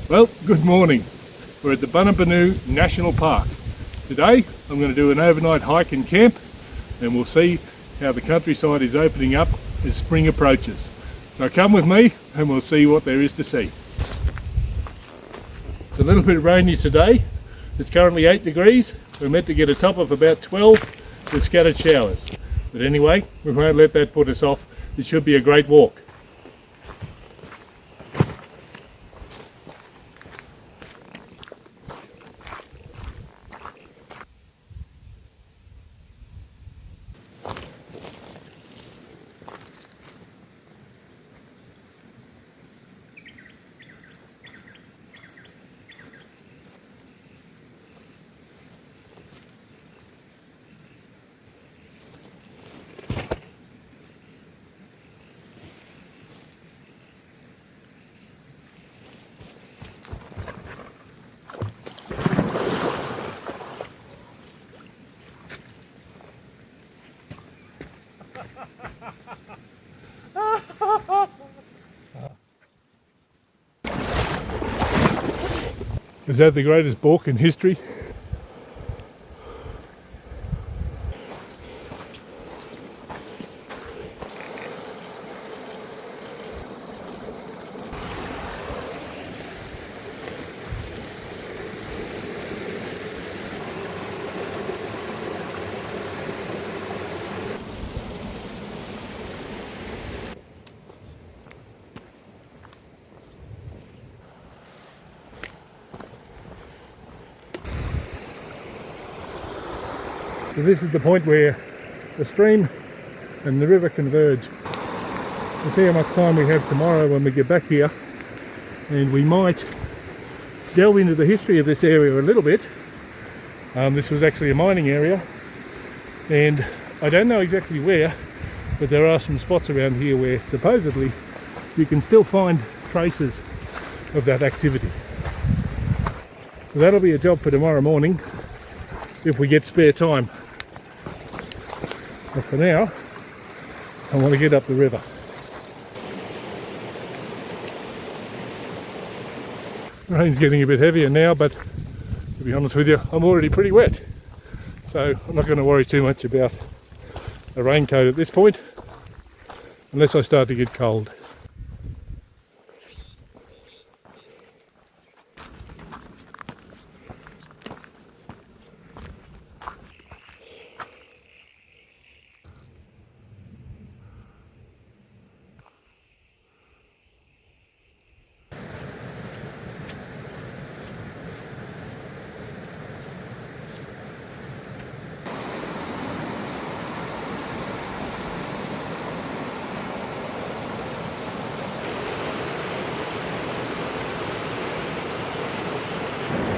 Well, good morning. We're at the Boonoo Boonoo National Park. Today I'm going to do an overnight hike and camp, and we'll see how the countryside is opening up as spring approaches. So come with me and we'll see what there is to see. It's a little bit rainy today. It's currently 8 degrees. We're meant to get a top of about 12 with scattered showers. But anyway, we won't let that put us off. It should be a great walk. Is that the greatest balk in history? So this is the point where the stream and the river converge. We'll see how much time we have tomorrow when we get back here, and we might delve into the history of this area a little bit. This was actually a mining area, and I don't know exactly where, but there are some spots around here where supposedly you can still find traces of that activity. So that'll be a job for tomorrow morning if we get spare time. But for now, I want to get up the river. Rain's getting a bit heavier now, but to be honest with you, I'm already pretty wet. So I'm not going to worry too much about a raincoat at this point, unless I start to get cold.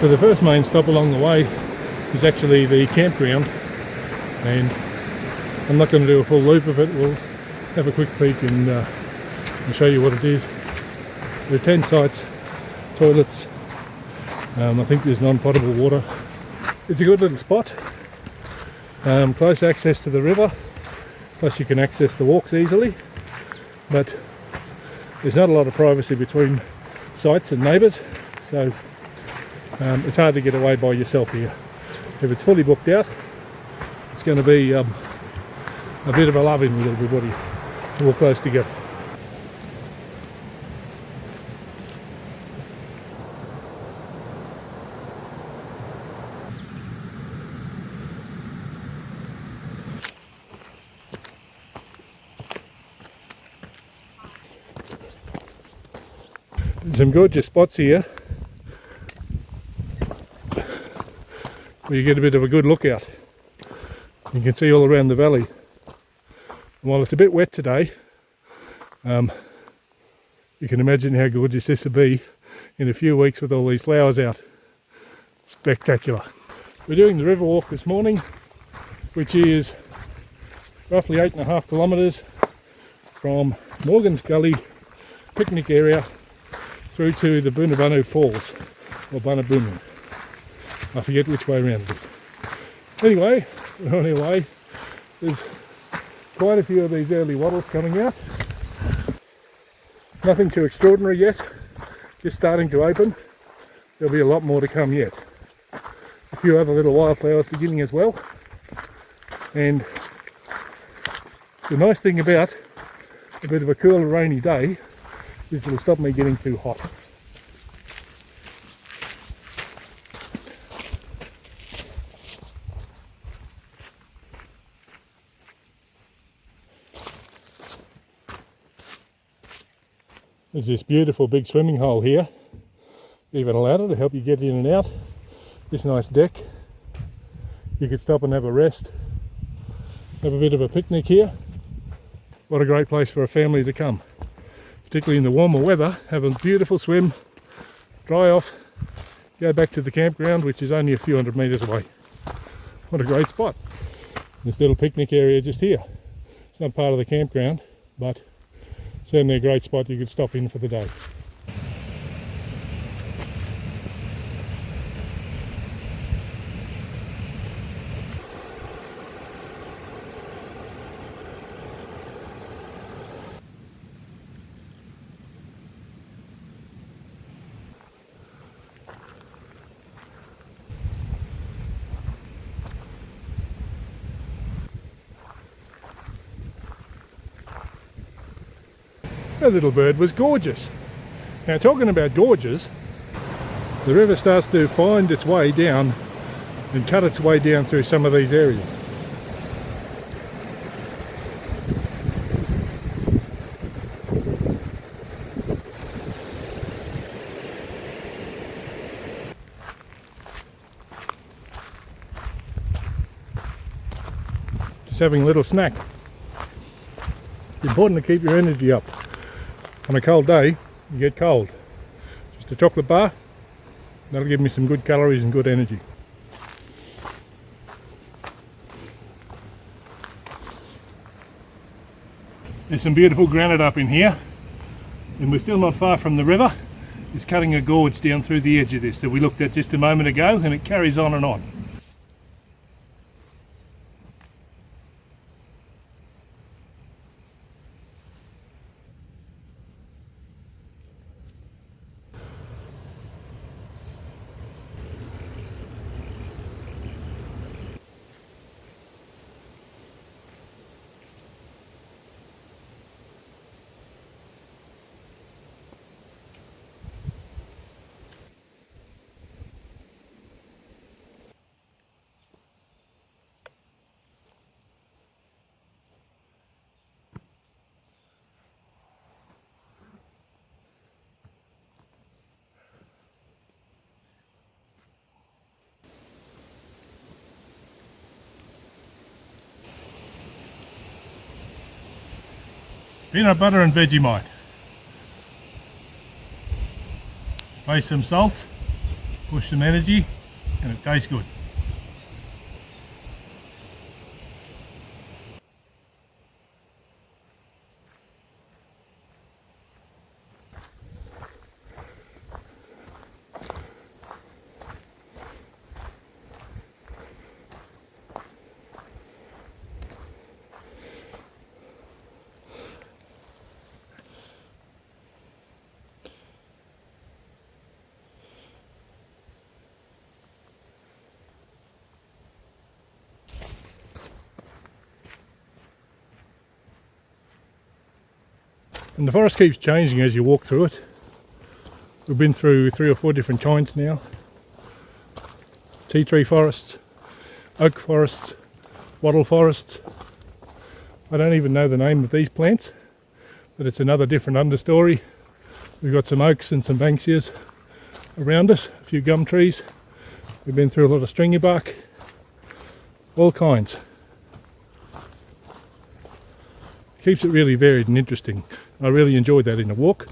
So the first main stop along the way is actually the campground, and I'm not going to do a full loop of it. We'll have a quick peek and show you what it is. There are 10 sites, toilets, I think there's non-potable water. It's a good little spot, close access to the river, plus you can access the walks easily, but there's not a lot of privacy between sites and neighbours, so it's hard to get away by yourself here. If it's fully booked out, it's going to be a bit of a love-in with everybody. We're all close together. Some gorgeous spots here where you get a bit of a good look out. You can see all around the valley. And while it's a bit wet today, you can imagine how gorgeous this will be in a few weeks with all these flowers out. Spectacular. We're doing the river walk this morning, which is roughly 8.5 kilometres from Morgan's Gully picnic area through to the Boonoo Boonoo Falls, or Boonoo Boonoo. I forget which way around it is. Anyway, we're on our way. There's quite a few of these early wattles coming out. Nothing too extraordinary yet, just starting to open. there'll be a lot more to come yet. A few other little wildflowers beginning as well. And the nice thing about a bit of a cooler rainy day is it'll stop me getting too hot. There's this beautiful big swimming hole here. Even a ladder to help you get in and out. This nice deck. You could stop and have a rest. Have a bit of a picnic here. What a great place for a family to come. Particularly in the warmer weather. Have a beautiful swim. Dry off. Go back to the campground, which is only a few hundred metres away. What a great spot. This little picnic area just here. It's not part of the campground, but certainly a great spot you could stop in for the day. That little bird was gorgeous. Now, talking about gorgeous, the river starts to find its way down and cut its way down through some of these areas. Just having a little snack. It's important to keep your energy up. On a cold day, you get cold. Just a chocolate bar, that'll give me some good calories and good energy. There's some beautiful granite up in here, and we're still not far from the river. It's cutting a gorge down through the edge of this that we looked at just a moment ago, and it carries on and on. Peanut butter and Vegemite. Place some salt, push some energy, and it tastes good. And the forest keeps changing as you walk through it. We've been through 3 or 4 different kinds now. Tea tree forests, oak forests, wattle forests. I don't even know the name of these plants, but it's another different understory. We've got some oaks and some banksias around us, a few gum trees. We've been through a lot of stringy bark, all kinds. Keeps it really varied and interesting. I really enjoyed that in a walk.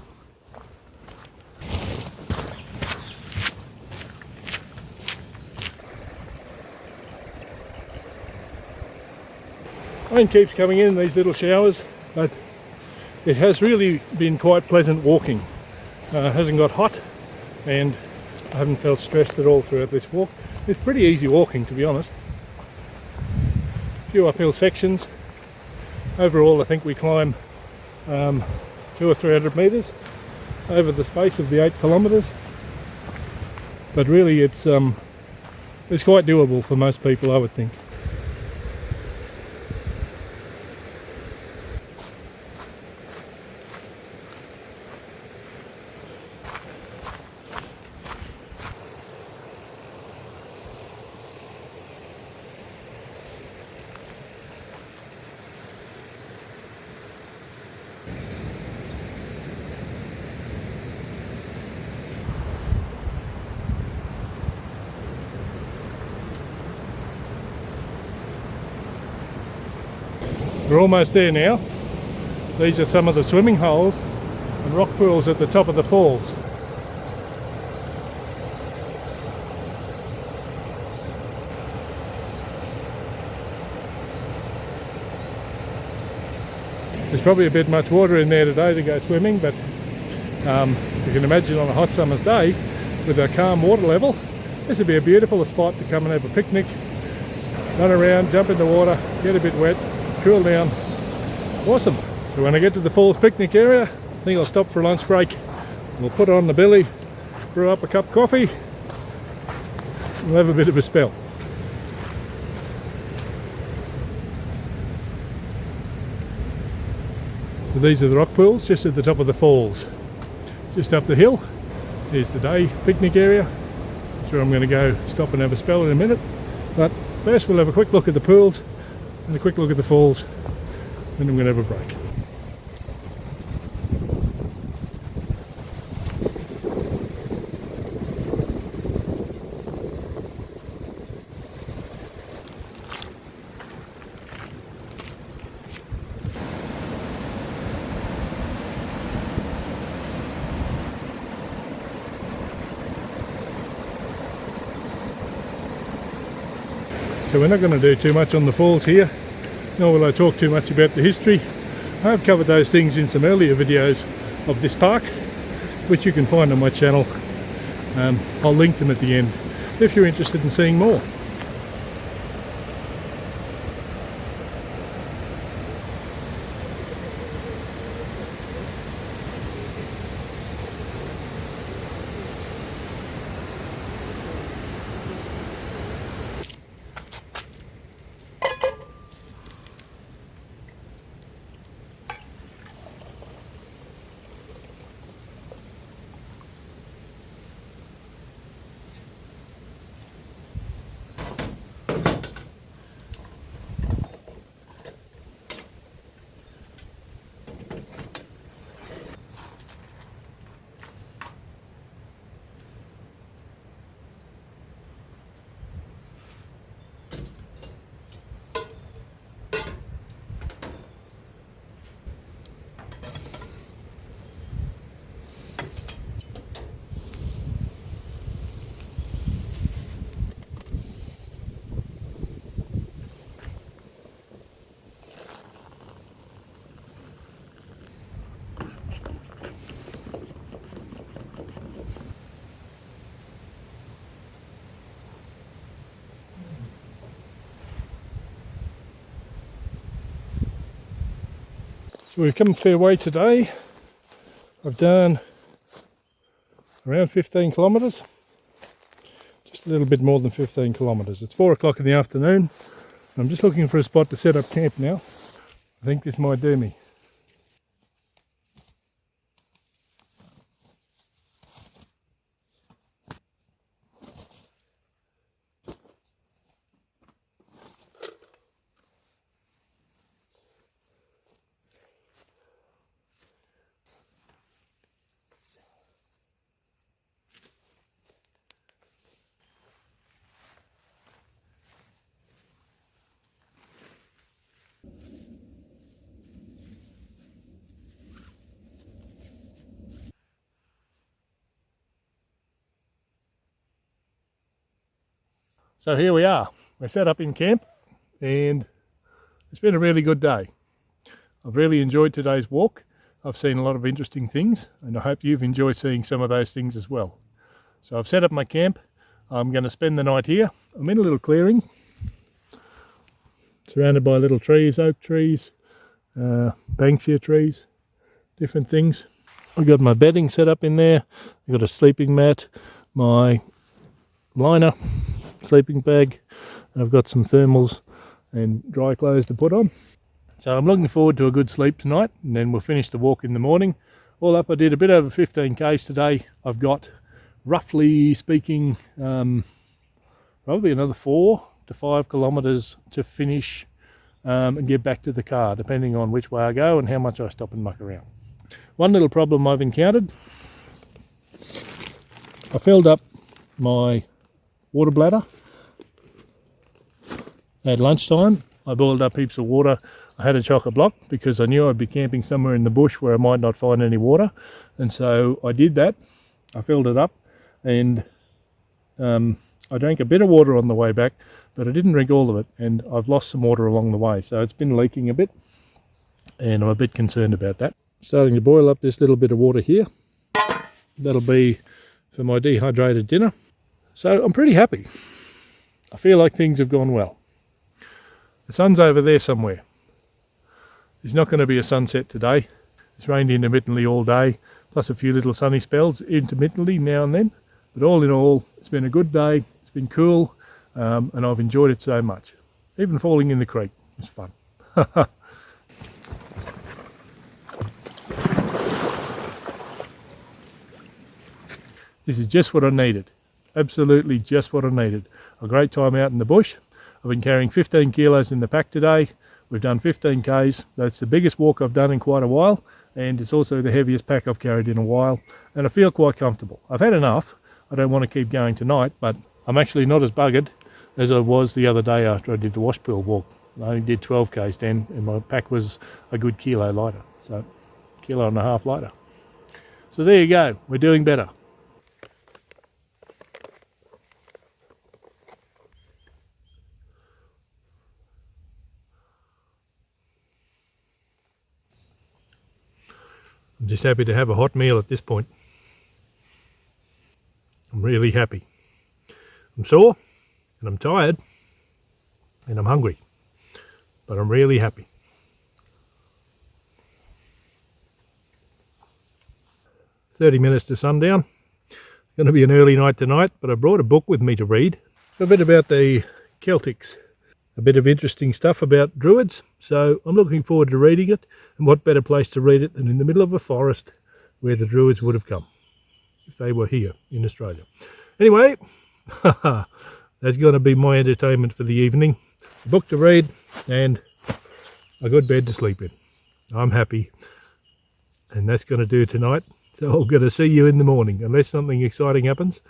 Rain keeps coming in these little showers, but it has really been quite pleasant walking. It hasn't got hot, and I haven't felt stressed at all throughout this walk. It's pretty easy walking, to be honest. A few uphill sections. Overall, I think we climb 200 or 300 metres over the space of the 8 kilometres. but really it's quite doable for most people, I would think. We're almost there now. These are some of the swimming holes and rock pools at the top of the falls. There's probably a bit much water in there today to go swimming, but you can imagine on a hot summer's day with a calm water level, this would be a beautiful spot to come and have a picnic, run around, jump in the water, get a bit wet, cool down. Awesome. So when I get to the falls picnic area, I think I'll stop for a lunch break. We'll put on the belly, brew up a cup of coffee, and we'll have a bit of a spell. So these are the rock pools just at the top of the falls. Just up the hill, here's the day picnic area. That's where I'm going to go stop and have a spell in a minute. But first we'll have a quick look at the pools and a quick look at the falls, then I'm going to have a break. So we're not going to do too much on the falls here, nor will I talk too much about the history. I have covered those things in some earlier videos of this park, which you can find on my channel. I'll link them at the end if you're interested in seeing more. So we've come a fair way today. I've done around 15 kilometres, just a little bit more than 15 kilometres. It's 4 o'clock in the afternoon. I'm just looking for a spot to set up camp now. I think this might do me. So here we are. We're set up in camp and it's been a really good day. I've really enjoyed today's walk. I've seen a lot of interesting things and I hope you've enjoyed seeing some of those things as well. So I've set up my camp. I'm going to spend the night here. I'm in a little clearing surrounded by little trees, oak trees, banksia trees, different things. I've got my bedding set up in there. I've got a sleeping mat, my liner, sleeping bag, and I've got some thermals and dry clothes to put on. So I'm looking forward to a good sleep tonight, and then we'll finish the walk in the morning. All up, I did a bit over 15 k's today. I've got, roughly speaking, probably another 4 to 5 kilometres to finish and get back to the car, depending on which way I go and how much I stop and muck around. One little problem I've encountered, I filled up my water bladder at lunchtime. I boiled up heaps of water. I had a chock-a-block because I knew I'd be camping somewhere in the bush where I might not find any water, and so I did that. I filled it up, and I drank a bit of water on the way back, but I didn't drink all of it, and I've lost some water along the way, so it's been leaking a bit, and I'm a bit concerned about that. Starting to boil up this little bit of water here. That'll be for my dehydrated dinner. So I'm pretty happy. I feel like things have gone well. The sun's over there somewhere. There's not going to be a sunset today. It's rained intermittently all day, plus a few little sunny spells intermittently now and then. But all in all, it's been a good day. It's been cool, and I've enjoyed it so much. Even falling in the creek was fun. This is just what I needed. Absolutely just what I needed. A great time out in the bush. I've been carrying 15 kilos in the pack today. We've done 15 k's. That's the biggest walk I've done in quite a while, and it's also the heaviest pack I've carried in a while, and I feel quite comfortable. I've had enough. I don't want to keep going tonight, but I'm actually not as buggered as I was the other day after I did the Washpool walk. I only did 12 k's then, and my pack was a good kilo lighter, so kilo and a half lighter. So there you go. We're doing better. I'm just happy to have a hot meal at this point. I'm really happy. I'm sore and I'm tired and I'm hungry, but I'm really happy. "30 minutes to sundown. It's going to be an early night tonight, but I brought a book with me to read. A bit about the Celtics. A bit of interesting stuff about druids, so I'm looking forward to reading it, and what better place to read it than in the middle of a forest where the druids would have come if they were here in Australia. Anyway, that's going to be my entertainment for the evening. A book to read and a good bed to sleep in. I'm happy, and that's going to do tonight. So I'm going to see you in the morning, unless something exciting happens.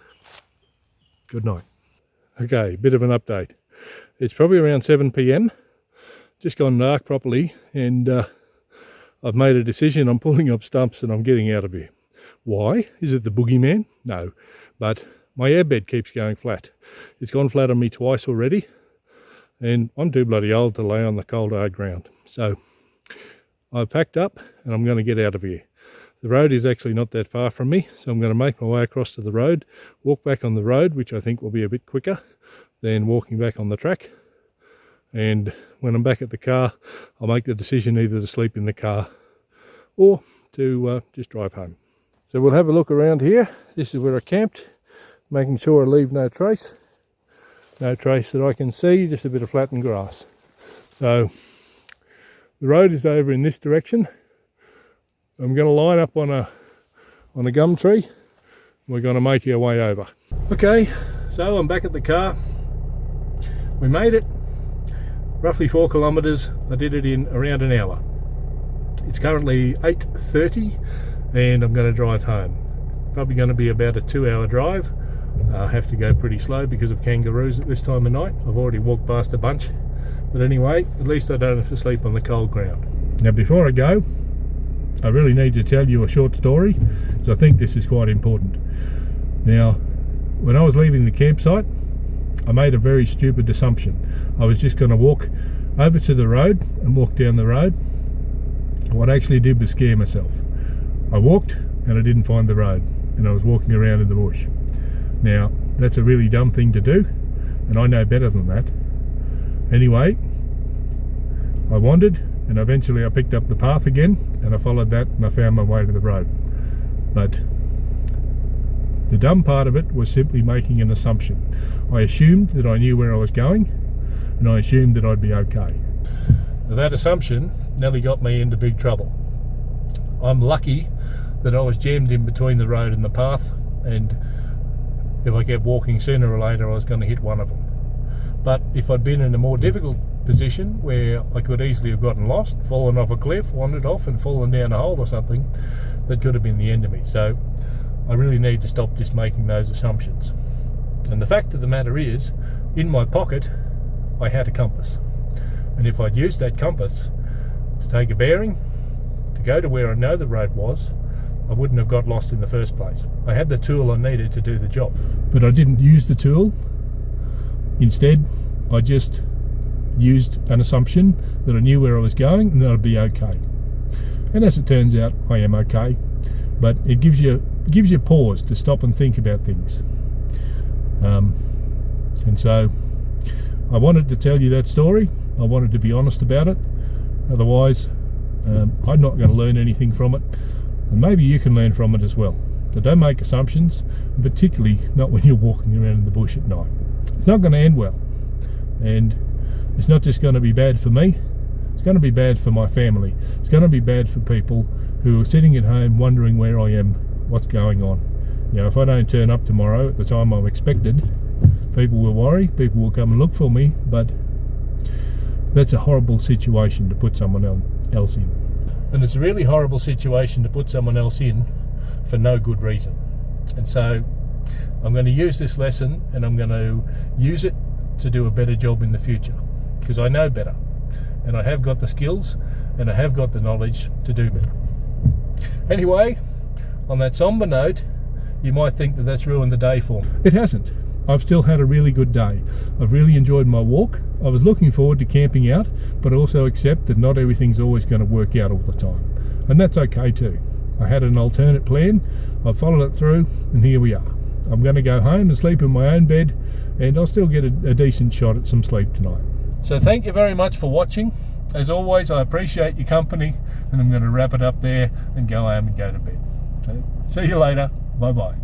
Good night. Okay, bit of an update. It's probably around 7 p.m, just gone dark properly, and I've made a decision. I'm pulling up stumps and I'm getting out of here. Why? Is it the boogeyman? No, but my airbed keeps going flat. It's gone flat on me twice already, and I'm too bloody old to lay on the cold hard ground. So I've packed up and I'm going to get out of here. The road is actually not that far from me, so I'm going to make my way across to the road, walk back on the road, which I think will be a bit quicker than walking back on the track. And when I'm back at the car, I'll make the decision either to sleep in the car or to just drive home. So we'll have a look around here. This is where I camped, making sure I leave no trace. No trace that I can see, just a bit of flattened grass. So the road is over in this direction. I'm going to line up on a gum tree. We're going to make our way over. Okay, so I'm back at the car. We made it, roughly 4 kilometres. I did it in around an hour. It's currently 8:30 and I'm going to drive home. Probably going to be about a 2-hour drive. I have to go pretty slow because of kangaroos at this time of night. I've already walked past a bunch. But anyway, at least I don't have to sleep on the cold ground. Now before I go, I really need to tell you a short story, because I think this is quite important. Now, when I was leaving the campsite, I made a very stupid assumption. I was just going to walk over to the road and walk down the road. What I actually did was scare myself. I walked and I didn't find the road, and I was walking around in the bush. Now, that's a really dumb thing to do, and I know better than that. Anyway, I wandered, and eventually I picked up the path again, and I followed that, and I found my way to the road. But The dumb part of it was simply making an assumption. I assumed that I knew where I was going, and I assumed that I'd be okay. Now, that assumption nearly got me into big trouble. I'm lucky that I was jammed in between the road and the path, and if I kept walking, sooner or later I was going to hit one of them. But if I'd been in a more difficult position where I could easily have gotten lost, fallen off a cliff, wandered off and fallen down a hole or something, that could have been the end of me. So I really need to stop just making those assumptions. And the fact of the matter is, in my pocket I had a compass, and if I'd used that compass to take a bearing to go to where I know the road was, I wouldn't have got lost in the first place. I had the tool I needed to do the job, but I didn't use the tool. Instead, I just used an assumption that I knew where I was going and that I'd be okay. And as it turns out, I am okay, but it gives you pause to stop and think about things. And so I wanted to tell you that story. I wanted to be honest about it. Otherwise, I'm not going to learn anything from it, and maybe you can learn from it as well. So don't make assumptions, particularly not when you're walking around in the bush at night. It's not going to end well, and it's not just going to be bad for me, it's going to be bad for my family. It's going to be bad for people who are sitting at home wondering where I am, what's going on. You know, if I don't turn up tomorrow at the time I'm expected, people will worry, people will come and look for me, but that's a horrible situation to put someone else in. And it's a really horrible situation to put someone else in for no good reason. And so I'm going to use this lesson, and I'm going to use it to do a better job in the future, because I know better, and I have got the skills and I have got the knowledge to do better. Anyway, on that somber note, you might think that that's ruined the day for me. It hasn't. I've still had a really good day. I've really enjoyed my walk. I was looking forward to camping out, but also accept that not everything's always going to work out all the time, and that's okay too. I had an alternate plan, I followed it through, and here we are. I'm going to go home and sleep in my own bed, and I'll still get a decent shot at some sleep tonight. So thank you very much for watching. As always, I appreciate your company, and I'm going to wrap it up there and go home and go to bed. So see you later. Bye bye.